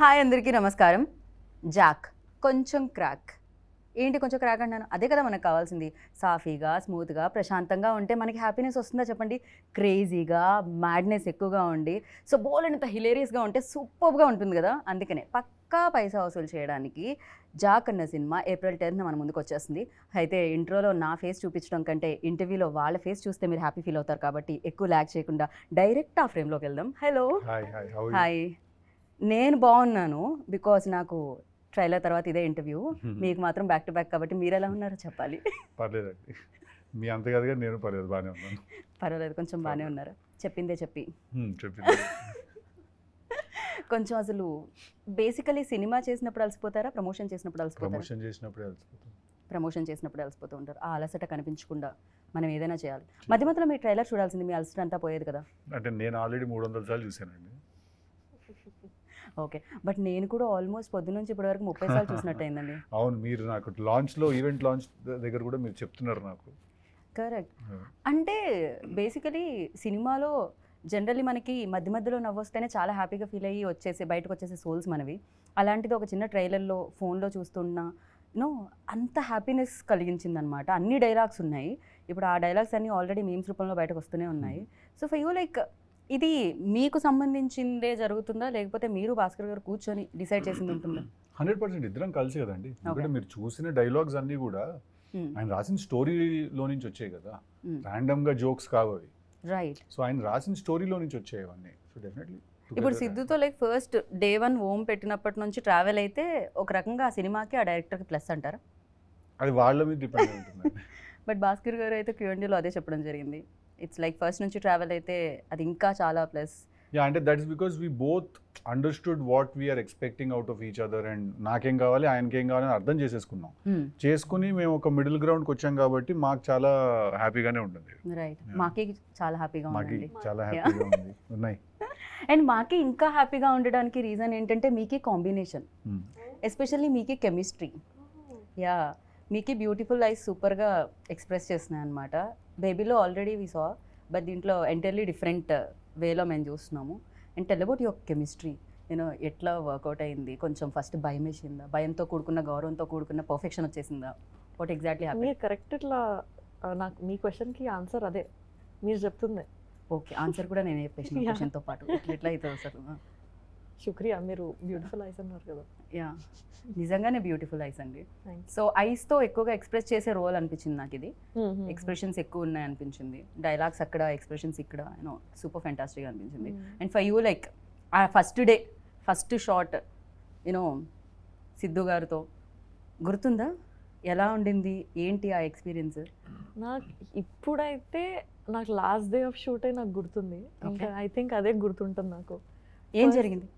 Hi అందరికీ నమస్కారం. Jack కొంచెం క్రాక్. ఏంటి కొంచెం క్రాక్ అంటాను? అదే కదా మనకు కావాల్సింది. సాఫీగా, స్మూత్గా, ప్రశాంతంగా ఉంటే మనకి హ్యాపీనెస్ వస్తుందా చెప్పండి? క్రేజీగా, మ్యాడ్నెస్ ఎక్కువగా ఉండి సో బోలెడంత హిలేరియస్గా ఉంటే సూపర్గా ఉంటుంది కదా. అందుకనే పక్కా పైసా వసూలు చేయడానికి జాక్ అన్న సినిమా April 10th మన ముందుకు వచ్చేస్తుంది. అయితే ఇంట్రోలో నా ఫేస్ చూపించడం కంటే ఇంటర్వ్యూలో వాళ్ళ ఫేస్ చూస్తే మీరు హ్యాపీ ఫీల్ అవుతారు కాబట్టి ఎక్కువ ల్యాగ్ చేయకుండా డైరెక్ట్ ఆ ఫ్రేమ్లోకి వెళ్దాం. హలో. హాయ్. నేను బాగున్నాను బికాజ్ నాకు ట్రైలర్ తర్వాత ఇదే ఇంటర్వ్యూ. మీకు మాత్రం బ్యాక్ టు బ్యాక్ కాబట్టి మీరు ఎలా ఉన్నారో చెప్పాలి. పర్లేదండి, మీ అంత కదగా నేను పర్లేదు, బాగానే ఉన్నాను. పర్వాలేదు, కొంచెం బాగానే ఉన్నారు. చెప్పిందే చెప్పి చెప్పింది. కొంచెం అసలు బేసికలీ సినిమా చేసినప్పుడు అలసిపోతారా, ప్రమోషన్ చేసినప్పుడు అలసిపోతారా? ప్రమోషన్ చేసినప్పుడు అలసిపోతూ ఉంటారు. ఆ అలసట కనిపించకుండా మనం ఏదైనా చేయాలి. మధ్య మధ్యలో మీ ట్రైలర్ చూడాల్సింది, మీ అలసట అంతా పోయేది కదా. అంటే నేను ఆల్రెడీ 300 సార్లు చూశానండి. ఓకే, బట్ నేను కూడా ఆల్మోస్ట్ పొద్దు నుంచి ఇప్పటి వరకు 30 సార్లు చూసినట్టు అయిందండి. అవును, మీరు నాకు లాంచ్లో, ఈవెంట్ లాంచ్ దగ్గర కూడా మీరు చెప్తున్నారు నాకు. కరెక్ట్. అంటే బేసికలీ సినిమాలో జనరల్లీ మనకి మధ్య మధ్యలో నవ్వొస్తేనే చాలా హ్యాపీగా ఫీల్ అయ్యి బయటకు వచ్చేసే సోల్స్ మనవి. అలాంటిది ఒక చిన్న ట్రైలర్లో ఫోన్లో చూస్తున్నా అంత హ్యాపీనెస్ కలిగించిందనమాట. అన్ని డైలాగ్స్ ఉన్నాయి. ఇప్పుడు ఆ డైలాగ్స్ అన్నీ ఆల్రెడీ మీమ్స్ రూపంలో బయటకు వస్తూనే ఉన్నాయి. సో ఫర్ యూ లైక్ ఇది మీకు సంబంధించిందే జరుగుతుందా, లేకపోతే మీరు భాస్కర్ గారు కూర్చొని డిసైడ్ చేసింది ఉంటుందా? 100% ఇద్దరం కలిసి కదండి. ఎందుకంటే మీరు చూసిన డైలాగ్స్ అన్నీ కూడా ఆయన రాసిన స్టోరీలో నుంచి వచ్చాయి కదా, ర్యాండమ్గా జోక్స్ కావు అవి. రైట్. సో ఆయన రాసిన స్టోరీలో నుంచి వచ్చాయి అవన్నీ. సో డెఫినెట్లీ ఇప్పుడు సిద్ధుతో లైక్ ఫస్ట్ డే 1 ఓం పెట్టినప్పటి నుంచి ట్రావెల్ అయితే ఒక రకంగా ఆ సినిమాకి ఆ డైరెక్టర్కి ప్లస్ అంటారా? అది వాళ్ళ మీద డిపెండ్ ఉంటుంది. బట్ భాస్కర్ గారు అయితే Q&Aలో అదే చెప్పడం జరిగింది. ఇట్స్ లైక్ ఫస్ట్ నుంచి ట్రావెల్ అయితే అది ఇంకా చాలా ప్లస్. యా, అంటే that is because we both understood what we are expecting out of each other. And నాకేం కావాలి, ఆయనకేం కావాలని అర్థం చేసేసుకున్నాం. చేసుకుని మేము ఒక మిడిల్ గ్రౌండ్కి వచ్చాం కాబట్టి మాకు చాలా హ్యాపీగానే ఉంటుంది. రైట్. మాకి చాలా హ్యాపీగా ఉంది. చాలా హ్యాపీగా ఉంది ఉన్నాయి. అండ్ మాకి ఇంకా హ్యాపీగా ఉండడానికి రీజన్ ఏంటంటే మీకి కాంబినేషన్, ఎస్పెషల్లీ మీకి కెమిస్ట్రీ. యా, మీకి బ్యూటిఫుల్ ఐస్ సూపర్గా ఎక్స్ప్రెస్ చేస్తున్నాయి అనమాట. బేబీలో ఆల్రెడీ వి సా, బట్ దీంట్లో ఎంటైర్లీ డిఫరెంట్ వేలో మేము చూస్తున్నాము. And tell about your chemistry. ఎట్లా వర్కౌట్ అయింది? కొంచెం ఫస్ట్ భయం వేసిందా? భయంతో కూడుకున్న, గౌరవంతో కూడుకున్న పర్ఫెక్షన్ వచ్చేసిందా? What exactly happened? మీరు కరెక్ట్. ఇట్లా నాకు మీ క్వశ్చన్కి ఆన్సర్ అదే మీరు చెప్తుంది. ఓకే, ఆన్సర్ కూడా నేను చెప్పేసిన క్వశ్చన్తో పాటు ఎట్లా అవుతుంది అసలు? శుక్రియా, మీరు బ్యూటిఫుల్ ఐస్ అన్నారు కదా. యా, నిజంగానే బ్యూటిఫుల్ ఐస్ అండి. సో ఐస్తో ఎక్కువగా ఎక్స్ప్రెస్ చేసే రోల్ అనిపించింది నాకు ఇది. ఎక్స్ప్రెషన్స్ ఎక్కువ ఉన్నాయి అనిపించింది. డైలాగ్స్ అక్కడ, ఎక్స్ప్రెషన్స్ ఇక్కడ, సూపర్ ఫ్యాంటాస్టిక్ అనిపించింది. అండ్ ఫర్ యూ లైక్ ఆ first day, first shot Siddhu గారితో గుర్తుందా? ఎలా ఉండింది, ఏంటి ఆ ఎక్స్పీరియన్స్? నాకు ఇప్పుడైతే నాకు లాస్ట్ డే ఆఫ్ షూటే నాకు గుర్తుంది. ఇంకా ఐ థింక్ అదే గుర్తుంటుంది నాకు. ఏం జరిగింది?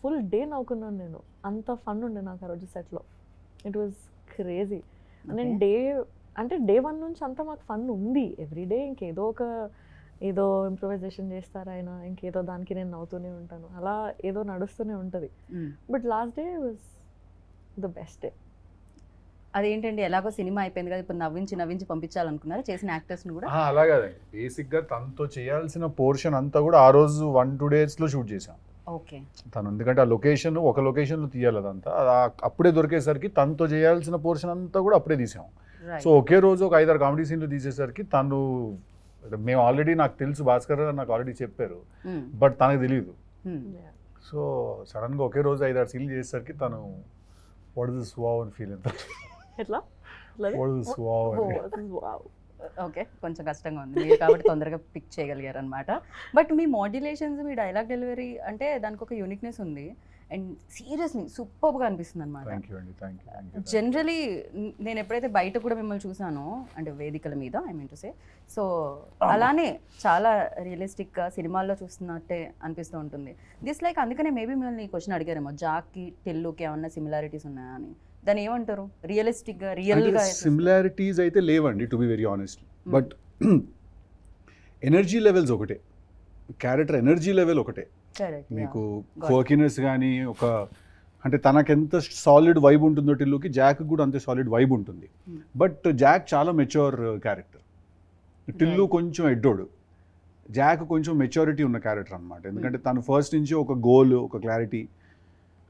ఫుల్ డే నవ్వుకున్నాను నేను. అంత ఫన్ ఉండే నాకు ఆ రోజు సెట్లో. It was crazy. నేను డే 1 నుంచి అంతా మాకు ఫన్ ఉంది. ఎవ్రీడే ఏదో ఇంప్రొవైజేషన్ చేస్తారు ఆయన, ఇంకేదో దానికి నేను నవ్వుతూనే ఉంటాను. అలా ఏదో నడుస్తూనే ఉంటుంది. But last day was the best day. అదేంటండి, ఎలాగో సినిమా అయిపోయింది కదా, ఇప్పుడు నవ్వించి పంపించాలనుకున్నారు చేసిన యాక్టర్స్ని కూడా? అలా కాదండి, బేసిక్గా తనతో చేయాల్సిన పోర్షన్ అంతా కూడా ఆ రోజు 1-2 డేస్లో షూట్ చేసాం. ఓకే. తను ఎందుకంటే ఆ లొకేషన్ ఒక లొకేషన్లో తీయాలి, అదంతా అప్పుడే దొరికేసరికి తనతో చేయాల్సిన పోర్షన్ అంతా కూడా అప్పుడే తీసాం. సో ఒకే రోజు ఒక 5-6 కామెడీ సీన్లు తీసేసరికి మేము ఆల్రెడీ, నాకు తెలుసు భాస్కర్ నాకు ఆల్రెడీ చెప్పారు, బట్ తనకు తెలియదు. సో సడన్గా ఒకే రోజు 5-6 సీన్లు చేసేసరికి తను వాట్ ఇస్ దిస్ వావ్ అని ఫీల్ అవుతారు. ఎట్లా? వాట్ ఇస్ దిస్ వావ్ అని. ఓకే, కొంచెం కష్టంగా ఉంది మీరు కాబట్టి తొందరగా పిక్ చేయగలిగారు అనమాట. But me modulations, me dialogue delivery అంటే దానికి ఒక యూనిక్నెస్ ఉంది. అండ్ సీరియస్లీ సూపర్గా అనిపిస్తుంది అనమాట. జనరలీ నేను ఎప్పుడైతే బయట కూడా మిమ్మల్ని చూసానో, అంటే వేదికల మీద I mean to say, so అలానే చాలా రియలిస్టిక్గా సినిమాల్లో చూస్తున్నట్టే అనిపిస్తూ ఉంటుంది. దిస్ లైక్ అందుకనే మేబీ మిమ్మల్ని ఈ క్వశ్చన్ అడిగారేమో, జాక్కి టిల్లుకి ఏమన్నా సిమిలారిటీస్ ఉన్నాయా అని. దాన్ని ఏమంటారు? రియలిస్టిక్గా, రియల్గా సిమిలారిటీస్ అయితే లేవండి, to be very honest. But energy levels ఒకటే, క్యారెక్టర్ ఎనర్జీ లెవెల్ ఒకటే. మీకు క్వర్కినెస్ కానీ అంటే తనకెంత సాలిడ్ వైబ్ ఉంటుందో టిల్లుకి, జాక్ కూడా అంతే సాలిడ్ వైబ్ ఉంటుంది. బట్ జాక్ చాలా మెచ్యూర్ క్యారెక్టర్, టిల్లు కొంచెం ఎడ్డోడు. జాక్ కొంచెం మెచ్యూరిటీ ఉన్న క్యారెక్టర్ అనమాట. ఎందుకంటే తను ఫస్ట్ నుంచి ఒక గోల్, ఒక క్లారిటీ,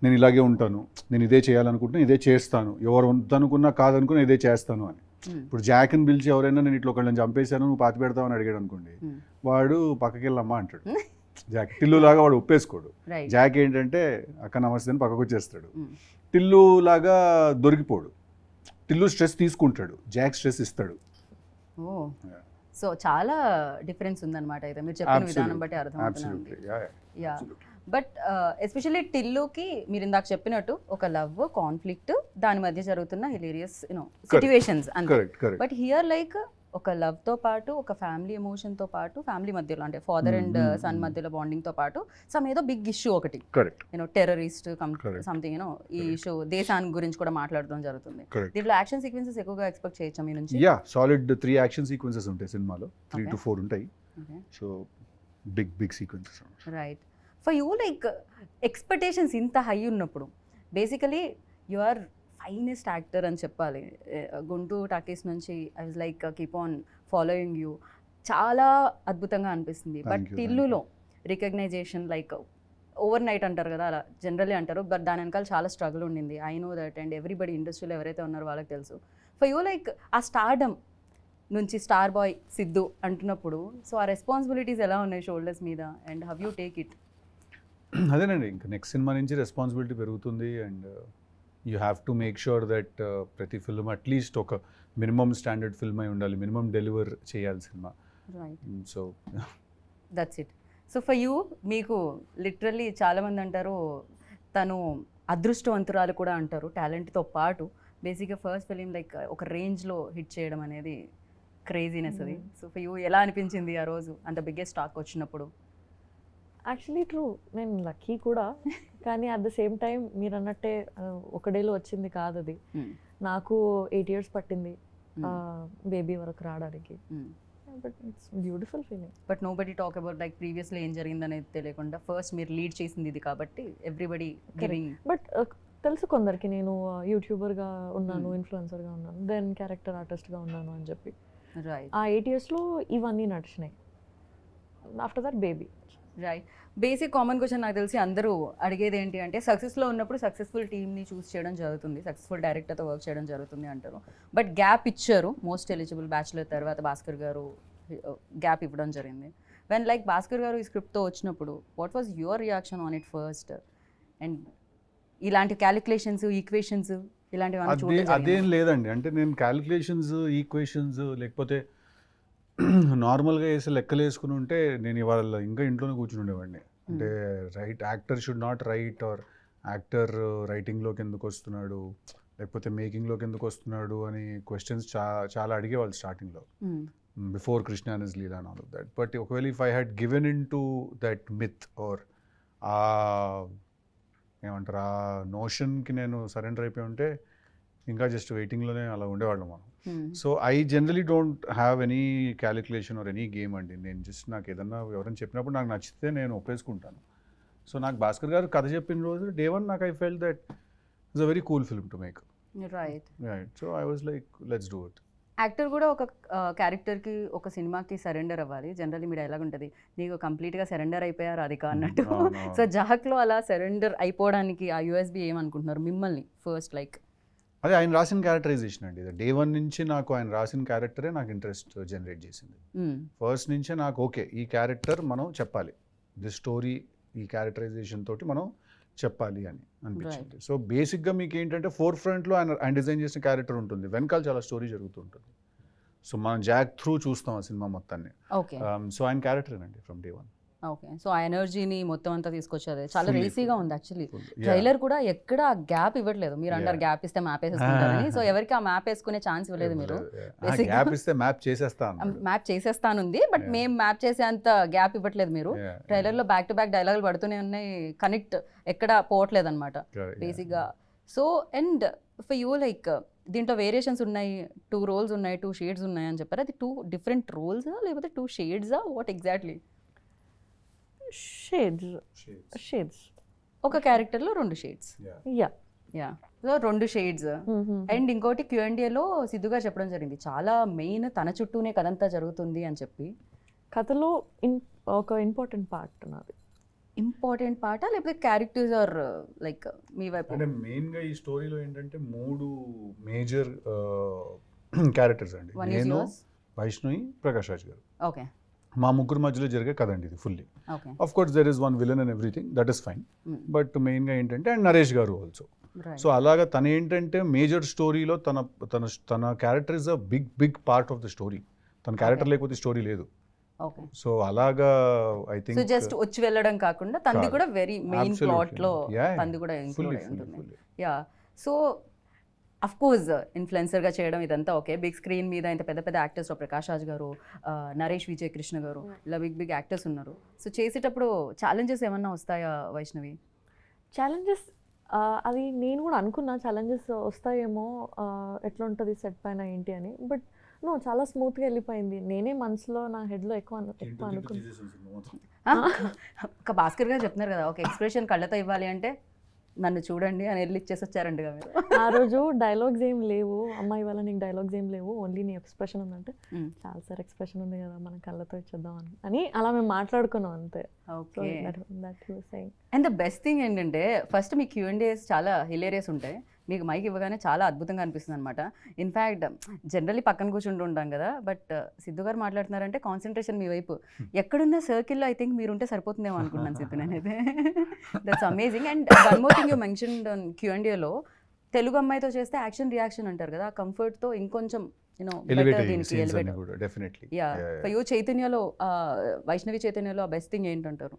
నేను ఇలాగే ఉంటాను, నేను ఇదే చేయాలనుకుంటున్నా ఇదే చేస్తాను, ఎవరు వద్దనుకున్నా కాదనుకున్నా ఇదే చేస్తాను అని. ఇప్పుడు జాక్ని పిలిచి ఎవరైనా నేను ఇట్లా ఒకళ్ళని చంపేశాను నువ్వు పాతి పెడతావని అడిగాడు అనుకోండి, వాడు పక్కకి వెళ్ళమ్మా అంటాడు. జాక్ టిల్లులాగా వాడు ఒప్పేసుకోడు. జాక్ ఏంటంటే అక్క నమస్తే అని పక్కకు వచ్చేస్తాడు. టిల్లు లాగా దొరికిపోడు. టిల్లు స్ట్రెస్ తీసుకుంటాడు, జాక్ స్ట్రెస్ ఇస్తాడు. ఓ సో చాలా డిఫరెన్స్ ఉందన్నమాట అయితే మీరు చెప్పిన విధానం బట్టి అర్థమవుతుంది. యా బట్ ఎస్పెషల్లీ టిల్లుకి మీరు ఇందాక చెప్పినట్టు ఒక లవ్ కాన్ఫ్లిక్ట్ దాని మధ్య జరుగుతున్న హిలేరియస్ సిచ్యువేషన్స్ అంతే. బట్ హియర్ లైక్ ఒక లవ్ తో పాటు ఒక ఫ్యామిలీ ఎమోషన్ తో పాటు ఫ్యామిలీ మధ్యలో అంటే ఫాదర్ అండ్ సన్ మధ్యలో బాండింగ్ తో పాటు సమ్ ఏదో బిగ్ ఇష్యూ ఒకటి టెర్రరిస్ట్ సంథింగ్ ఈ ఇష్యూ దేశానికి గురించి కూడా మాట్లాడడం జరుగుతుంది. దీంట్లో యాక్షన్ సీక్వెన్సెస్ ఎక్కువగా ఎక్స్పెక్ట్ చేయొచ్చా మీ నుంచి? యా సాలిడ్ 3 యాక్షన్ సీక్వెన్సెస్ ఉంటాయి సినిమాలో, 3 to 4 ఉంటాయి. So big sequences. Right. For you like expectations ఇంత హై ఉన్నప్పుడు basically you are finest actor అని చెప్పాలి. గుంటూరు టాకీస్ నుంచి I was like keep on following you, చాలా అద్భుతంగా అనిపిస్తుంది. బట్ టిల్లులో రికగ్నైజేషన్ లైక్ ఓవర్ నైట్ అంటారు కదా, అలా జనరల్లీ అంటారు, బట్ దాని వెనకాల చాలా స్ట్రగుల్ ఉండింది. I know that and everybody ఇండస్ట్రీలో ఎవరైతే ఉన్నారో వాళ్ళకి తెలుసు. ఫర్ యూ లైక్ ఆ స్టార్డమ్ నుంచి స్టార్ బాయ్ సిద్ధు అంటున్నప్పుడు సో ఆ రెస్పాన్సిబిలిటీస్ ఎలా ఉన్నాయి షోల్డర్స్ మీద and have you take it? అదేనండి, ఇంకా నెక్స్ట్ సినిమా నుంచి రెస్పాన్సిబిలిటీ పెరుగుతుంది and you have to make sure that ప్రతి ఫిల్మ్ అట్లీస్ట్ ఒక మినిమం స్టాండర్డ్ ఫిల్మ్ అయి ఉండాలి, మినిమం డెలివర్ చేయాలి cinema. So that's it. So for you మీకు లిటరల్లీ చాలామంది అంటారు తను అదృష్టవంతురాలు కూడా అంటారు టాలెంట్తో పాటు. బేసిక్గా ఫస్ట్ ఫిలిం లైక్ ఒక రేంజ్లో హిట్ చేయడం అనేది క్రేజీనెస్ అది. సో ఫర్ యూ ఎలా అనిపించింది ఆ రోజు అంత బిగ్గెస్ట్ టాక్ వచ్చినప్పుడు? యాక్చువల్లీ ట్రూ, నేను లక్కీ కూడా, కానీ అట్ ద సేమ్ టైం మీరు అన్నట్టే ఒక డేలో వచ్చింది కాదు అది. నాకు 8 years పట్టింది బేబీ వరకు రావడానికి. But it's beautiful feeling. But nobody talk about like ప్రీవియస్లో ఏం జరిగిందనేది తెలియకుండా ఫస్ట్ మీరు లీడ్ చేసింది ఇది కాబట్టి ఎవ్రీబడి గివింగ్. బట్ తెలుసు కొందరికి నేను యూట్యూబర్గా ఉన్నాను, ఇన్ఫ్లుయెన్సర్గా ఉన్నాను, దెన్ క్యారెక్టర్ ఆర్టిస్ట్గా ఉన్నాను అని చెప్పి. ఆ 8 yearsలో ఇవన్నీ నడిచినాయి. After that baby. Right. Basic common question నాకు తెలిసి అందరూ అడిగేది ఏంటి అంటే సక్సెస్లో ఉన్నప్పుడు సక్సెస్ఫుల్ టీమ్ని చూస్ చేయడం జరుగుతుంది, సక్సెస్ఫుల్ డైరెక్టర్తో వర్క్ చేయడం జరుగుతుంది అంటారు. బట్ గ్యాప్ ఇచ్చారు, మోస్ట్ ఎలిజిబుల్ బ్యాచులర్ తర్వాత భాస్కర్ గారు గ్యాప్ ఇవ్వడం జరిగింది. వెన్ లైక్ భాస్కర్ గారు ఈ స్క్రిప్ట్తో వచ్చినప్పుడు what was your reaction on it first? And ఇలాంటి క్యాలిక్యులేషన్స్ ఈక్వేషన్స్ ఇలాంటివి అదేం లేదండి. అంటే నేను క్యాలిక్యులేషన్స్ ఈక్వేషన్స్ లేకపోతే నార్మల్గా వేసి లెక్కలు వేసుకుని ఉంటే నేను ఇవాళ ఇంకా ఇంట్లోనే కూర్చుని ఉండేవాడిని. అంటే actor should not write or actor రైటింగ్లోకి ఎందుకు వస్తున్నాడు లేకపోతే మేకింగ్లోకి ఎందుకు వస్తున్నాడు అని క్వశ్చన్స్ చాలా అడిగేవాళ్ళు స్టార్టింగ్లో, before Krishna and his Leela and all of that. But ఒకవేళ if I had given in to that myth or ఏమంటారు ఆ నోషన్కి నేను సరెండర్ అయిపోయి ఉంటే ఇంకా జస్ట్ వెయిటింగ్లోనే అలా ఉండేవాళ్ళం మనం. So I generally don't have any calculation or any game అండి. నేను జస్ట్ నాకు ఏదన్నా ఎవరైనా చెప్పినప్పుడు నాకు నచ్చితే నేను ఒప్పేసుకుంటాను. సో నాకు భాస్కర్ గారు కథ చెప్పిన రోజు డే వన్ నాకు I felt that it's a very cool film to make. Right. So I was like let's do it. Actor కూడా ఒక క్యారెక్టర్కి ఒక సినిమాకి సరెండర్ అవ్వాలి. జనరల్లీ మీ డైలాగ్ ఉంటుంది నీకు కంప్లీట్గా సరెండర్ అయిపోయారు అది అన్నట్టు. సో జహక్లో అలా సరెండర్ అయిపోవడానికి ఆ యూఎస్బీ ఏమనుకుంటున్నారు మిమ్మల్ని ఫస్ట్? లైక్ అదే ఆయన రాసిన క్యారెక్టరైజేషన్ అండి. డే వన్ నుంచి నాకు ఆయన రాసిన క్యారెక్టరే నాకు ఇంట్రెస్ట్ జనరేట్ చేసింది. ఫస్ట్ నుంచే నాకు ఓకే ఈ క్యారెక్టర్ మనం చెప్పాలి, ది స్టోరీ ఈ క్యారెక్టరైజేషన్ తోటి మనం చెప్పాలి అని అనిపించింది. సో బేసిక్గా మీకు ఏంటంటే ఫోర్ ఫ్రంట్లో ఆయన డిజైన్ చేసిన క్యారెక్టర్ ఉంటుంది, వెనకాల చాలా స్టోరీ జరుగుతూ ఉంటుంది. సో మనం జాక్ త్రూ చూస్తాం ఆ సినిమా మొత్తాన్ని. సో ఆయన క్యారెక్టరేనండి from day one. Okay. So ఆ ఎనర్జీని మొత్తం అంతా తీసుకొచ్చేది చాలా రేసీగా ఉంది యాక్చువల్లీ. ట్రైలర్ కూడా ఎక్కడ గ్యాప్ ఇవ్వట్లేదు. మీరు అంటారు గ్యాప్ ఇస్తే మ్యాప్ వేసేసుకుంటారని, సో ఎవరికి ఆ మ్యాప్ వేసుకునే ఛాన్స్ ఇవ్వలేదు మీరు. మ్యాప్ చేసేస్తానుంది బట్ మేము మ్యాప్ చేసేంత గ్యాప్ ఇవ్వట్లేదు మీరు. ట్రైలర్లో బ్యాక్ టు బ్యాక్ డైలాగులు పడుతూనే ఉన్నాయి, కనెక్ట్ ఎక్కడ పోవట్లేదు అనమాట బేసిక్గా. So and for you like దీంట్లో వేరియేషన్స్ ఉన్నాయి, 2 roles ఉన్నాయి, 2 shades ఉన్నాయి అని చెప్పారు. అది 2 different roles లేకపోతే 2 shades వాట్ ఎగ్జాక్ట్లీ? షేడ్స్ ఒక క్యారెక్టర్లో 2 shades. Yeah so 2 shades. And ఇంకోటి Q&Aలో సిద్ధుగా చెప్పడం జరిగింది చాలా మెయిన్ తన చుట్టూనే కథంతా జరుగుతుంది అని చెప్పి. కథలో ఒక ఇంపార్టెంట్ పార్ట్ నాది. ఇంపార్టెంట్ పార్టా లేకపోతే క్యారెక్టర్స్ ఆర్ లైక్ మీ వైపు? అంటే మెయిన్గా ఈ స్టోరీలో ఏంటంటే 3 మేజర్ క్యారెక్టర్స్ అండి. One is నేను, yours? వైష్ణవి, ప్రకాష్ రాజ్ గారు. ఓకే మా ముగ్గురు మధ్యలో జరిగే కథ అండి ఇది fully. Okay of course there is one villain and everything, that is fine. But మెయిన్గా ఏంటంటే అండ్ నరేష్ గారు ఆల్సో. సో అలాగా తన ఏంటంటే మేజర్ స్టోరీలో తన తన తన character is a big part of the story. తన క్యారెక్టర్ లేకపోతే స్టోరీ లేదు. ఓకే సో అలాగా ఐ సో థింక్ జస్ట్ వచ్చి వెళ్ళడం కాకుండా తంది కాదు. కూడా వెరీ మెయిన్ Absolutely. ప్లాట్ లో Yeah, తంది కూడా fully, ఇంక్లూడ్ fully, ఉంటుంది. fully. Yeah so of course influencer గా చేయడం ఇదంతా ఓకే. బిగ్ స్క్రీన్ మీద ఇంత పెద్ద పెద్ద యాక్టర్స్ ప్రకాష్ రాజ్ గారు, నరేష్ విజయ్ కృష్ణ గారు, ఇలా బిగ్ యాక్టర్స్ ఉన్నారు. సో చేసేటప్పుడు ఛాలెంజెస్ ఏమన్నా వస్తాయా వైష్ణవి? ఛాలెంజెస్ అది నేను కూడా అనుకున్నా ఛాలెంజెస్ వస్తాయేమో, ఎట్లా ఉంటుంది సెట్ పైన ఏంటి అని. బట్ నో, చాలా స్మూత్గా వెళ్ళిపోయింది. నేనే మనసులో నా హెడ్లో ఎక్కువ అనుకున్నా. ఒక భాస్కర్ గారు చెప్తున్నారు కదా, ఒక ఎక్స్ప్రెషన్ కళ్ళతో ఇవ్వాలి అంటే నన్ను చూడండి అని వెళ్ళి ఇచ్చేసి వచ్చారండి మీరు. ఆ రోజు డైలాగ్స్ ఏం లేవు, అమ్మాయి వాళ్ళ నీకు డైలాగ్స్ ఏం లేవు, ఓన్లీ నీ ఎక్స్ప్రెషన్ ఉందంటే చాలా సార్ ఎక్స్ప్రెషన్ ఉంది కదా మనం కళ్ళతో ఇచ్చేద్దాం అని అలా మేము మాట్లాడుకున్నాం అంతే. Okay So, and the best thing ఏంటంటే ఫస్ట్ మీ Q&As చాలా హిలేరియస్ ఉంటాయి. మీకు మైక్ ఇవ్వగానే చాలా అద్భుతంగా అనిపిస్తుంది అనమాట. ఇన్ఫ్యాక్ట్ జనరల్లీ పక్కన కూర్చుంటూ ఉంటాం కదా, బట్ సిద్ధు గారు మాట్లాడుతున్నారంటే కాన్సన్ట్రేషన్ మీ వైపు. ఎక్కడున్న సర్కిల్లో ఐ థింక్ మీరు ఉంటే సరిపోతుందేమో అనుకున్నాను సిద్ధు నేనైతే. That's amazing. And one more thing you mention Q&Aలో తెలుగు అమ్మాయితో చేస్తే యాక్షన్ రియాక్షన్ అంటారు కదా, ఆ కంఫర్ట్తో ఇంకొంచెం చైతన్యలో వైష్ణవి చైతన్యలో ఆ బెస్ట్ థింగ్ ఏంటంటారు?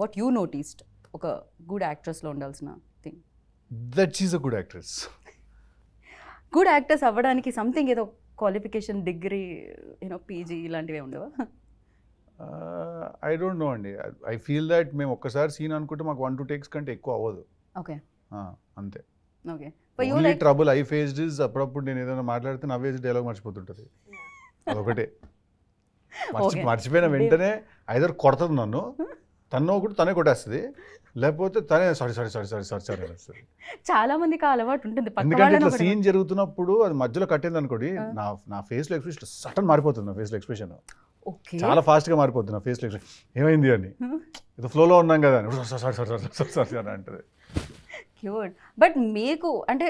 వాట్ యూ నోటీస్డ్ ఒక గుడ్ యాక్ట్రెస్లో ఉండాల్సిన thing? That is a good actress. Good actors అవ్వడానికి సంథింగ్ ఏదో క్వాలిఫికేషన్, డిగ్రీ, పీజీ ఇలాంటివి ఉండవా? ఐ డోంట్ నో అండి. ఐ ఫీల్ దట్ మేము ఒక్కసారి సీన్ అనుకుంటే మాకు 1-2 takes కంటే ఎక్కువ అవ్వదు. ఓకే అంతే. Okay only trouble I faced is అప్పుడప్పుడు నేను ఏదైనా మాట్లాడితే నవ్వేసి డైలాగ్ మర్చిపోతుంటుంది. అదొకటే. మర్చిపోయిన వెంటనే ఐదర్ కొడుతుంది నన్ను, తను ఒకటి తనే కొట్టేస్తుంది, లేకపోతే తనే సారీ అనేస్తుంది. చాలా మందికి ఆ అలవాటు ఉంటుంది. ఎందుకంటే ఇట్లా సీన్ జరుగుతున్నప్పుడు అది మధ్యలో కట్టింది అనుకోండి, నా ఫేస్ లో ఎక్స్ప్రెషన్ సడన్ మారిపోతుంది. నా ఫేస్ లో ఎక్స్ప్రెషన్ చాలా ఫాస్ట్ గా మారిపోతుంది. నా ఫేస్ లో ఎక్స్ప్రెషన్ ఏమైంది అని, ఏదో ఫ్లోలో ఉన్నాం కదా అని సారీ అని అంటది. క్యూట్. బట్ మీకు అంటే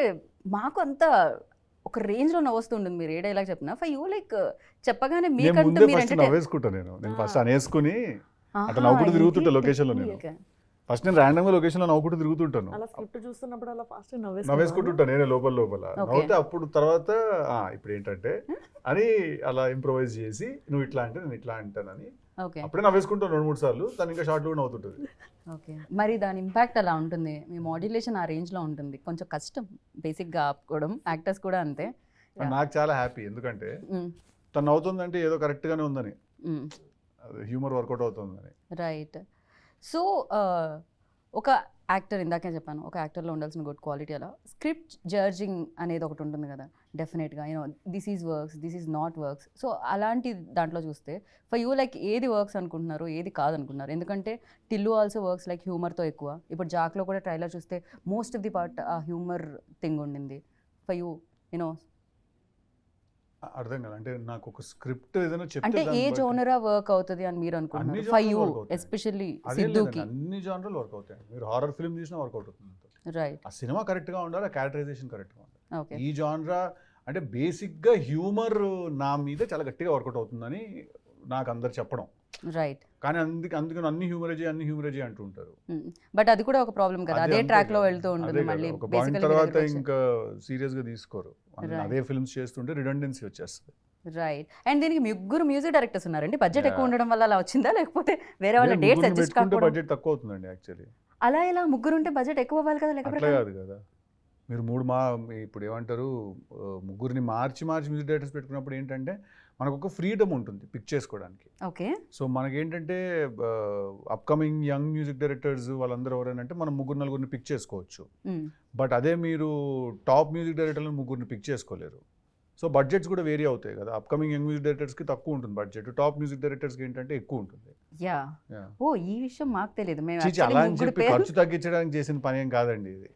మాకు అంత ఒక రేంజ్ లో నవ్వుస్తుంటుంది మీరు ఏ డైలాగ్ చెప్పినా. ఫర్ యూ లైక్ చెప్పగానే మీకంటూ మీరు నవ్వేసుకుంటాను. నేను ఫస్ట్ అనేసుకుని అట్లా నవ్వుకుంటూ తిరుగుతుంటా లొకేషన్ లో. నేను ఫస్ట్ నేను ర్యాండమ్ గా లొకేషన్ లో నవ్వుకుంటూ తిరుగుతుంటాను, నవ్వేసుకుంటుంటాను నేనే లోపల నవ్వుతే. అప్పుడు తర్వాత ఇప్పుడు ఏంటంటే అని అలా ఇంప్రొవైజ్ చేసి నువ్వు ఇట్లా అంటే నేను ఇట్లా అంటానని అప్పుడే నవ్వేసుకుంటాను 2-3 సార్లు. తను ఇంకా షార్ట్ కూడా నవ్వుతుంటుంది. ఓకే, మరి దాని ఇంపాక్ట్ అలా ఉంటుంది. మీ మాడ్యులేషన్ ఆ రేంజ్ లో ఉంటుంది. కొంచెం కష్టం బేసిక్ గా ఆపుకోవడం. యాక్టర్స్ కూడా అంతే. నాకు చాలా హ్యాపీ, ఎందుకంటే తను నవ్వుతుందంటే ఏదో కరెక్ట్ గానే ఉందని, హ్యూమర్ వర్కౌట్ అవుతుందని. రైట్. సో ఒక యాక్టర్, ఇందాకే చెప్పాను, ఒక యాక్టర్లో ఉండాల్సిన గుడ్ క్వాలిటీ అలా స్క్రిప్ట్ జడ్జింగ్ అనేది ఒకటి ఉంటుంది కదా డెఫినెట్గా. This is works, this is not works. So అలాంటి దాంట్లో చూస్తే ఫర్ యూ లైక్ ఏది వర్క్స్ అనుకుంటున్నారు, ఏది కాదనుకుంటున్నారు? ఎందుకంటే టిల్లు ఆల్సో వర్క్స్ లైక్ హ్యూమర్తో ఎక్కువ. ఇప్పుడు జాక్లో కూడా ట్రైలర్ చూస్తే మోస్ట్ ఆఫ్ ది పార్ట్ ఆ హ్యూమర్ థింగ్ ఉండింది. ఫర్ యూ అర్థం కదా, అంటే నాకు ఒక స్క్రిప్ట్ ఏదైనా చెప్తే అంటే ఏ జోనరా వర్క్ అవుతుంది అని మీరు అనుకుంటున్నారు? ఫర్ యూ ఎస్పెషల్లీ సిద్ధుకి అన్ని జానర్లు వర్క్ అవుతాయి. మీరు హారర్ ఫిల్మ్ చూసినా వర్కౌట్ అవుతుంది. రైట్. ఆ సినిమా కరెక్ట్ గా ఉండాలి, ఆ క్యారెక్టరైజేషన్ కరెక్ట్ గా ఉండాలి. ఓకే. ఈ జానరా అంటే బేసిక్ గా హ్యూమర్ నా మీద చాలా గట్టిగా వర్కౌట్ అవుతుందని నాకు అందరు చెప్పడం. రైట్. కానీ అందుకని అన్ని హ్యూమరేజీ అంటూ ఉంటారు. బట్ అది కూడా ఒక ప్రాబ్లం కదా, అదే ట్రాక్ లో వెళ్తూ ఉంటుంది. మళ్ళీ ఒక పాయింట్ తర్వాత ఇంకా సీరియస్ గా తీసుకోరు, అదే ఫిల్మ్స్ చేస్తుంటే రిడెండెన్సీ వచ్చేస్తుంది. రైట్. అండ్ దీనికి ముగ్గురు మ్యూజిక్ డైరెక్టర్స్ ఉన్నారండి. బడ్జెట్ ఎక్కువ ఉండడం వల్ల అలా వచ్చిందా, లేకపోతే వేరే వాళ్ళ డేట్స్ అడ్జస్ట్ కాకపోవడం? బడ్జెట్ తక్కువ అవుతుందండి యాక్చువల్లీ. అలా ఎలా ముగ్గురు ఉంటే బడ్జెట్ ఎక్కువ అవ్వాలి కదా? అట్లా కాదు కదా, మీరు ఇప్పుడు ఏమంటారు, ముగ్గురిని మార్చి మ్యూజిక్ డైరెక్టర్స్ పెట్టుకున్నప్పుడు ఏంటంటే మనకు ఒక ఫ్రీడమ్ ఉంటుంది పిక్ చేసుకోవడానికి. ఓకే. సో మనకేంటంటే అప్కమింగ్ యంగ్ మ్యూజిక్ డైరెక్టర్స్ వాళ్ళందరూ ఎవరైనా మనం 3-4 పిక్ చేసుకోవచ్చు. బట్ అదే మీరు టాప్ మ్యూజిక్ డైరెక్టర్లను 3 పిక్ చేసుకోలేరు. సో బడ్జెట్స్ కూడా వేరీ అవుతాయి కదా. అప్కమింగ్ యంగ్ మ్యూజిక్ డైరెక్టర్స్కి తక్కువ ఉంటుంది బడ్జెట్, టాప్ మ్యూజిక్ డైరెక్టర్స్కి ఏంటంటే ఎక్కువ ఉంటుంది. ఓ, ఈ విషయం మాకు తెలియదు. అలా అని చెప్పి ఖర్చు తగ్గించడానికి చేసిన పని ఏం కాదండి ఇది.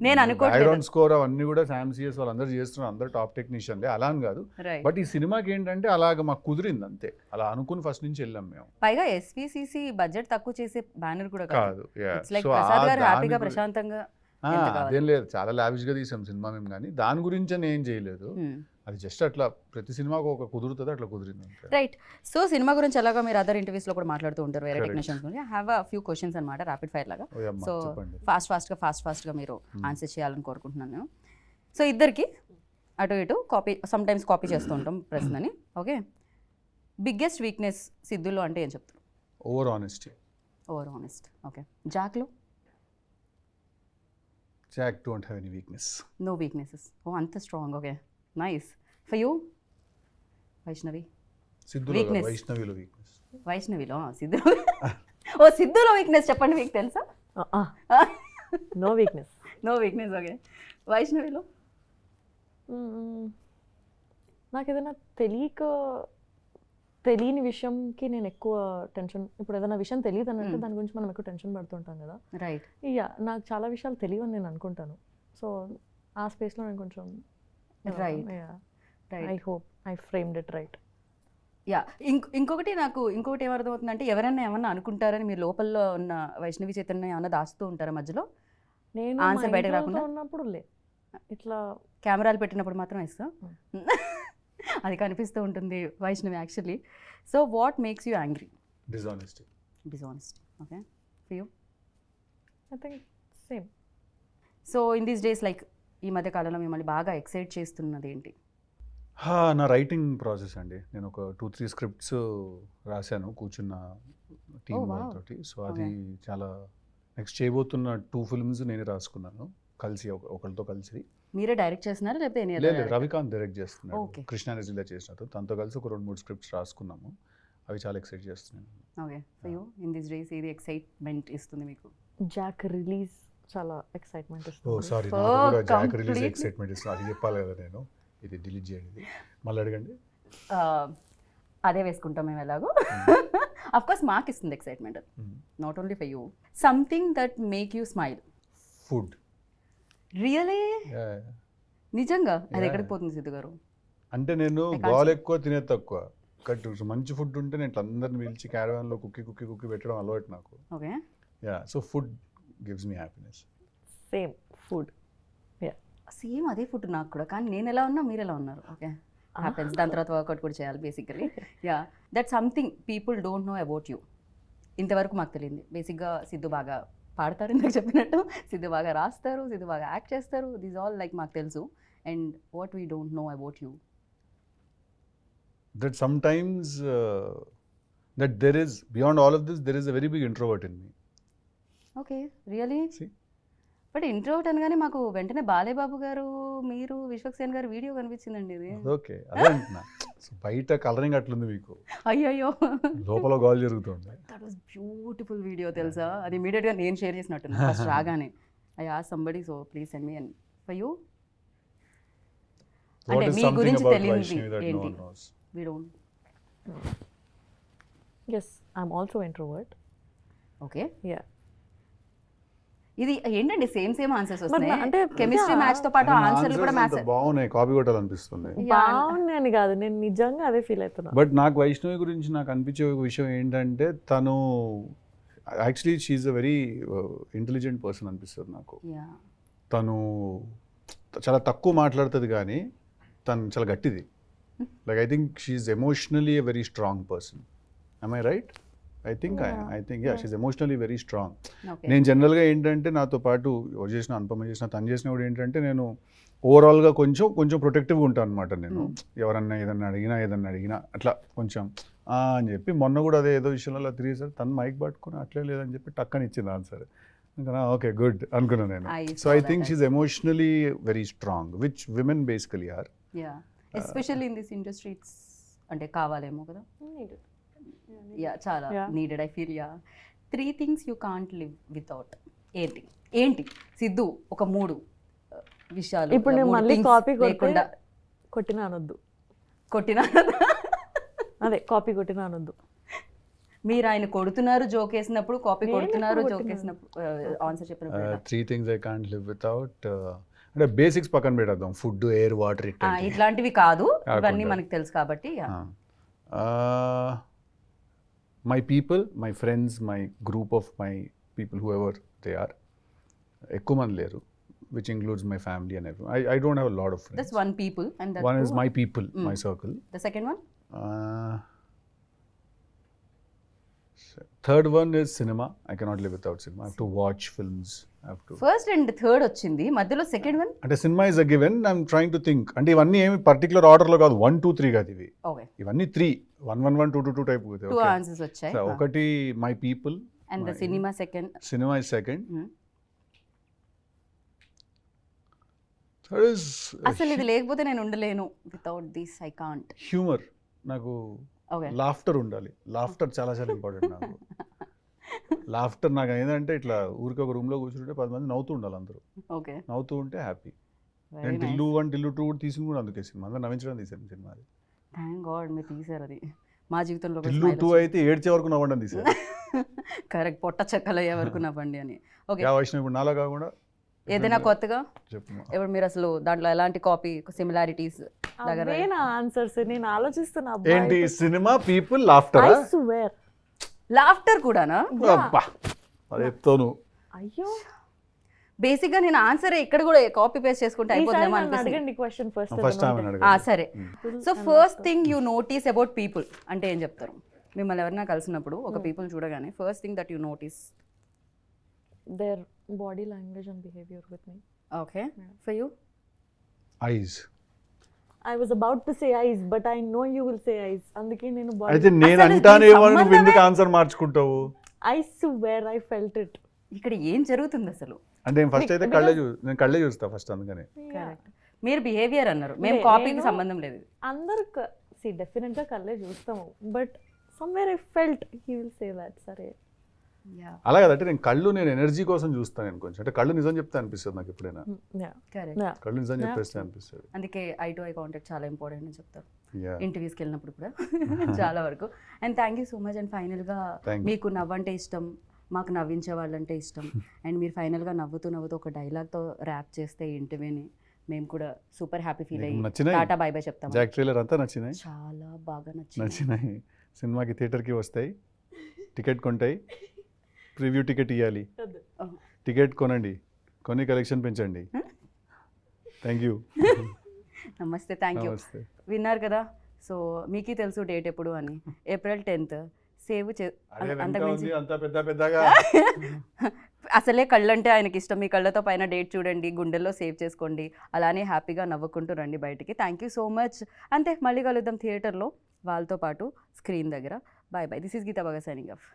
నేను అనుకోవట్లేదు బ్యాక్గ్రౌండ్ స్కోర్ అవన్నీ కూడా SAM-CS వాళ్ళందరూ చేస్తున్నారు, అందరూ టాప్ టెక్నీషియన్లే, అలా అని కాదు. రైట్. బట్ ఈ సినిమాకి ఏంటంటే అలాగ మాకు కుదిరింది అంతే, అలా అనుకుని ఫస్ట్ నుంచి వెళ్ళాం మేము. పైగా SVCC బడ్జెట్ తక్కువ చేసే బ్యానర్ కూడా కాదు. కాదు, yeah. It's like So, Prasad గారు దాని హ్యాపీగా గురి- ప్రశాంతంగా ఎంత కావాలి? అదేం లేదు, చాలా లావిష్ గా తీసాం సినిమా మేము, కానీ దాని గురించి అని ఏం చేయలేదు. అది జస్ట్ అట్లా ప్రతి సినిమాకు ఒక కుదురుతుంది, అట్లా కుదిరింది అంతే. రైట్. సో సినిమా గురించి ఎలాగో మీరు అదర్ ఇంటర్వ్యూస్లో కూడా మాట్లాడుతూ ఉంటారు వేరే Correct. టెక్నీషియన్స్ గురించి. హ్యావ్ అ ఫ్యూ క్వశ్చన్స్ అనమాట, ర్యాపిడ్ ఫైర్ లాగా. ఓ అమ్మా, సో చెప్పండి. ఫాస్ట్గా మీరు ఆన్సర్ చేయాలని కోరుకుంటున్నాను. సో ఇద్దరికి అటు ఇటు కాపీ, సమ్ టైమ్స్ కాపీ చేస్తూ ఉంటాం ప్రశ్నని. ఓకే, బిగ్గెస్ట్ వీక్నెస్ సిద్ధులో అంటే ఏం చెప్తారు? Over honesty. Over honest. Okay. జాక్లో? Jack don't have any weakness. No weaknesses. ఓ అంత strong. Okay, nice. For you? Vaishnavi? సిద్ధులో Weakness. వైష్ణవిలో వీక్నెస్. వైష్ణవిలో సిద్ధులో ఓ సిద్ధులో వీక్నెస్ చెప్పండి, మీకు తెలుసా? No weakness. No weakness. Okay. వైష్ణవిలో? నాకు ఏదైనా తెలియని విషయంకి నేను ఎక్కువ టెన్షన్, ఇప్పుడు ఏదైనా విషయం తెలియదు అని అంటే దాని గురించి మనం ఎక్కువ టెన్షన్ పడుతుంటాం కదా. రైట్. ఇక నాకు చాలా విషయాలు తెలియని నేను అనుకుంటాను. సో ఆ స్పేస్లో నేను కొంచెం Right. I right. Hope I framed it right. Yeah. ఇంకొకటి ఏమర్థమవుతుందంటే, ఎవరైనా ఏమన్నా అనుకుంటారని మీరు లోపల ఉన్న వైష్ణవి చైతన్య ఏమన్నా దాస్తూ ఉంటారా మధ్యలో? నేను Answer మా బయటకు ఇంట్లో రాకుండా? ఉన్నప్పుడు ఇట్లా కెమెరాలు పెట్టినప్పుడు మాత్రం ఇస్తా. అది కనిపిస్తూ ఉంటుంది Vaishnavi actually. So what makes you angry? Dishonesty. Dishonesty. Okay. For you? I think same. So in these days like ఈ మధ్య కాలంలో మిమ్మల్ని బాగా ఎక్సైట్ చేస్తున్నది ఏంటి? నా రైటింగ్ ప్రాసెస్ అండి. నేను ఒక 2-3 స్క్రిప్ట్స్ రాశాను కూర్చున్న టీం Oh, wow. వాళ్ళతోటి. సో అది చాలా నెక్స్ట్ చేయబోతున్న 2 ఫిల్మ్స్ నేనే రాసుకున్నాను కలిసి, ఒకరితో కలిసి. మీరే డైరెక్ట్ చేస్తున్నారా లేకపోతే ఎనీ లేదు, అదర్? రవికాంత్ డైరెక్ట్ చేస్తున్నాడు, Okay. కృష్ణారెడ్డిలో చేసినట్టు. తనతో కలిసి ఒక 2-3 స్క్రిప్ట్స్ రాసుకున్నాము, అవి చాలా ఎక్సైట్ చేస్తున్నాను. Okay. For you in these days ఏది ఎక్సైట్మెంట్ ఇస్తుంది మీకు? జాక్ రిలీజ్ చాలా ఎక్సైట్మెంట్ ఓ ఇస్తుంది. సారీ, Oh, నాకు కూడా జాక్ రిలీజ్ completely. ఎక్సైట్మెంట్ ఇస్తుంది, అది చెప్పాలి కదా నేను. ఇది డిలీట్ చేయండి, మళ్ళీ అడగండి. అదే వేసుకుంటాం మేము ఎలాగో. అఫ్ కోర్స్ మాకు ఇస్తుంది excitement, not only for you. Something that make you smile? Food. Really? నిజంగా? అది Yeah. ఎక్కడికి పోతుంది సిద్ధు గారు? అంటే నేను I can't గోల్ say. ఎక్కువ తినే తక్కువ. కట్ మంచి ఫుడ్ ఉంటే నేను ఇట్లా అందరిని పిలిచి క్యారవాన్లో కుక్కి పెట్టడం అలవాటు నాకు. Okay. Yeah, so food gives me happiness. Same food. Same అదే ఫుడ్ నాకు కూడా, కానీ నేను ఎలా ఉన్నా మీరు ఎలా ఉన్నారు. Okay, happens. దాని తర్వాత వర్కౌట్ కూడా చేయాలి basically. Yeah, that something people don't know about you. ఇంతవరకు మాకు తెలియదు. బేసిక్గా సిద్ధు బాగా పాడతారు, ఇందాక చెప్పినట్టు. సిద్ధు బాగా రాస్తారు, సిద్ధు బాగా యాక్ట్ చేస్తారు. దిస్ ఆల్ లైక్ మాకు తెలుసు. And what we don't know about you? That sometimes that there is, beyond all of this, there is a very big introvert in me. Okay, really? See? But introvert అనగానే మాకు వెంటనే బాలేబాబు గారు, మీరు, విశ్వక్సేన్ గారు video కనిపించిందండి. ఇది ఓకే, అదే అంటున్నా. సో బయట కలరింగ్ అట్లుంది మీకు, అయ్యయ్యో, లోపల గోల్ జరుగుతుంది. దట్ వాస్ బ్యూటిఫుల్ వీడియో తెలుసా. అది ఇమీడియట్గా నేను షేర్ చేసినట్టు ఫస్ట్ రాగానే. I asked somebody, so please send me. And for you? What అంటే is మీ something గురించి about తెలియనిది Vaishnavi that no ఏంటి? one knows? We don't. Yes, I'm also introvert. Okay. Yeah. ఇది ఏంటండి సేమ్ ఆన్సర్స్ వస్తున్నాయి. అంటే chemistry match తో పాటు నా ఆన్సర్లు కూడా answers మ్యాచ్. అంత బాగున్నాయి, కాపీ కొట్టాలనిపిస్తుంది. బాగుందని కాదు, నేను నిజంగా అదే ఫీల్ అవుతున్నా. బట్ నాకు వైష్ణవి గురించి నాకు అనిపించే ఒక విషయం ఏంటంటే, తను actually she's a very intelligent person అనిపిస్తుంది నాకు. యా. తను చాలా తక్కువ మాట్లాడుతుంది కానీ తను చాలా గట్టిది. Like I think she emotionally a very strong person. I right? I think she emotionally very strong. Okay. నేను జనరల్గా ఏంటంటే నాతో పాటు ఎవరు చేసిన, అనుపమ చేసిన, తను చేసిన కూడా ఏంటంటే, నేను ఓవరాల్గా కొంచెం ప్రొటెక్టివ్గా ఉంటాను అనమాట. నేను ఎవరన్నా ఏదన్నా అడిగినా అట్లా కొంచెం అని చెప్పి, మొన్న కూడా అదే ఏదో విషయంలో అలా తిరిగేసారు, తను మైక్ పట్టుకుని అట్లే లేదని చెప్పి టక్కని ఇచ్చింది ఆన్సర్. ఇంకా ఓకే గుడ్ అనుకున్నాను నేను. So I think she emotionally very strong, which women basically are. Yeah, especially in this industry it's అంటే కావాలేమో కదా. యా, చాలా needed I feel. Yeah. 3 things you can't live without. ఏంటి సిద్ధు? ఒక 3 విషయాలు. ఇప్పుడు నేను 3 మళ్ళీ things కాపీ లేకుండా కొట్టినా అనొద్దు. కొట్టినా అదే కాపీ కొట్టినా అనొద్దు. మీరు ఆయన కొడుతున్నారు జోక్ వేసినప్పుడు, కాపీ నేను కొడుతున్నారు ఎప్పుడు జోక్ కొట్టినాను? వేసినప్పుడు, ఆన్సర్ చెప్పినప్పుడు ఎలా? 3 things I can't live without. అంటే బేసిక్స్ పక్కన పెట్టేద్దాం, ఫుడ్, ఎయిర్, వాటర్, ఇట్లాంటివి కాదు, ఇవన్నీ కాకుండా. మనకు తెలుసు కాబట్టి yeah. My people, my friends, my group of my people whoever they are. ఎక్కువ మంది లేరు, which includes my family and every. I don't have a lot of That's friends. one people and that One is two- my people, my Mm. circle. The second one? Third one is cinema. I cannot live without cinema. I have to watch films. I have to. First and third వచ్చింది, మధ్యలో second one. అంటే cinema is a given. I'm trying to think. అంటే ఇవన్నీ ఏమి particular ఆర్డర్లో కాదు, 1, 2, 3 కాదు ఇవి. ఓకే, ఇవన్నీ 3, 1, 1, 1, 2, 2, 2 టైప్. టూ ఆన్సర్స్ వచ్చాయి. ఒకటి my people and the cinema second. Cinema is second. Third is అసలు ఇది లేకపోతే నేను ఉండలేను, without this I can't. Humour. నాకు ఓకే, లాఫ్టర్ ఉండాలి. లాఫ్టర్ చాలా చాలా ఇంపార్టెంట్ నాకు. లాఫ్టర్ నాకు ఏంటంటే ఇట్లా ఊరికి ఒక రూమ్లో కూర్చుంటే 10 మంది నవ్వుతూ ఉండాలి, అందరూ ఓకే, నవ్వుతూ ఉంటే హ్యాపీ. వెరీ నేను నైస్. టిల్లు 1, టిల్లు 2 కూడా తీసుకుని కూడా అందుకే సినిమా అందరూ నవ్వించడం తీసాను సినిమా. అది థ్యాంక్ గాడ్ మీరు తీసారు అది. మా జీవితంలో టిల్లు 2 అయితే ఏడ్చే వరకు నవ్వడం తీసాను. కరెక్ట్, పొట్ట చెక్కలు అయ్యే వరకు నవ్వండి అని. ఓకే, యా వైష్ణవ్ ఇప్పుడు నాలా కాకుండా ఏదైనా కొత్తగా చెప్పు. ఇప్పుడు మీరు అసలు దాంట్లో ఎలాంటి కాపీ సిమిలారిటీస్ దగ్గర అవే నా ఆన్సర్స్, నేను ఆలోచిస్తున్నా. ఏంటి cinema, people, laughter? I swear. Laughter కూడానా? అబ్బా అది చెప్తాను. అయ్యో, బేసిక్ గా నేను ఆన్సర్ ఇక్కడ కూడా కాపీ పేస్ట్ చేసుకుంటే అయిపోతుందేమో అనిపిస్తుంది. అడగండి క్వశ్చన్ ఫస్ట్. ఫస్ట్ టైం అడగండి. సరే, so first thing you notice about people అంటే ఏం చెప్తారు? మిమ్మల్ని ఎవరైనా కలిసినప్పుడు ఒక పీపుల్ చూడగానే first thing that you notice. their body language and behavior with me. Okay, for you? Eyes. I was about to say eyes, but I know you will say eyes. అందుకే నేను అయితే body. నేను అసలు అంటానేమో దీని సంబంధమే- నువ్వు ఎందుకు answer మార్చుకుంటావు? I swear I felt it. ఇక్కడ ఏం జరుగుతుంది అసలు? అంటే నేను ఫస్ట్ అయితే నేను కళ్ళే చూస్తా ఫస్ట్, అందుకని. కరెక్ట్, మీరు బిహేవియర్ అన్నారు, మేము లే, కాపీకి నేను- సంబంధం లేదు. అందరు డెఫినెట్ గా కళ్ళే చూస్తాము, but somewhere I felt he will say that. సరే, అలా కదంటే నేను ఎనర్జీ కోసం చూస్తాను. నేను కొంచెం అంటే కళ్ళు నిజం చెప్తే అనిపిస్తుంది నాకు ఎప్పుడైనా. కరెక్ట్, కళ్ళు నిజం చెప్పేస్తే అనిపిస్తుంది. అందుకే ఐ టు ఐ కాంటాక్ట్ చాలా ఇంపార్టెంట్ అని చెప్తారు యా ఇంటర్వ్యూస్కి వెళ్ళినప్పుడు కూడా చాలా వరకు. And thank you so much. And ఫైనల్గా Thank you. మీకు నవ్వంటే ఇష్టం, మాకు నవ్వించే వాళ్ళంటే ఇష్టం. అండ్ మీరు ఫైనల్గా నవ్వుతూ ఒక డైలాగ్తో ర్యాప్ చేస్తే ఇంటర్వ్యూని మేము కూడా సూపర్ హ్యాపీ ఫీల్ నీకు అయ్యి నచ్చినాయి? టాటా బై బై చెప్తాం. జాక్ ట్రైలర్ అంతా నచ్చినాయి. చాలా బాగా నచ్చింది. నచ్చినాయి. సినిమాకి థియేటర్కి వస్తాయి, టికెట్ కొంటాయి, ప్రివ్యూ టికెట్ ఇవ్వాలి. టికెట్ కొనండి, కొని కలెక్షన్ పెంచండి. Thank you. నమస్తే, థ్యాంక్ యూ. నమస్తే. విన్నారు కదా, సో మీకే తెలుసు డేట్ ఎప్పుడు అని. April 10th సేవ్ అరే వెనక అంతకుమించి ఉంది అంతా పెద్దగా. అసలే కళ్ళంటే ఆయనకి ఇష్టం. మీ కళ్ళతో పైన డేట్ చూడండి, గుండెల్లో సేవ్ చేసుకోండి, అలానే హ్యాపీగా నవ్వుకుంటూ రండి బయటికి. Thank you so much. అంతే, మళ్ళీ కలుద్దాం థియేటర్లో వాళ్ళతో పాటు స్క్రీన్ దగ్గర. Bye bye. This is Geeta Bagga signing of.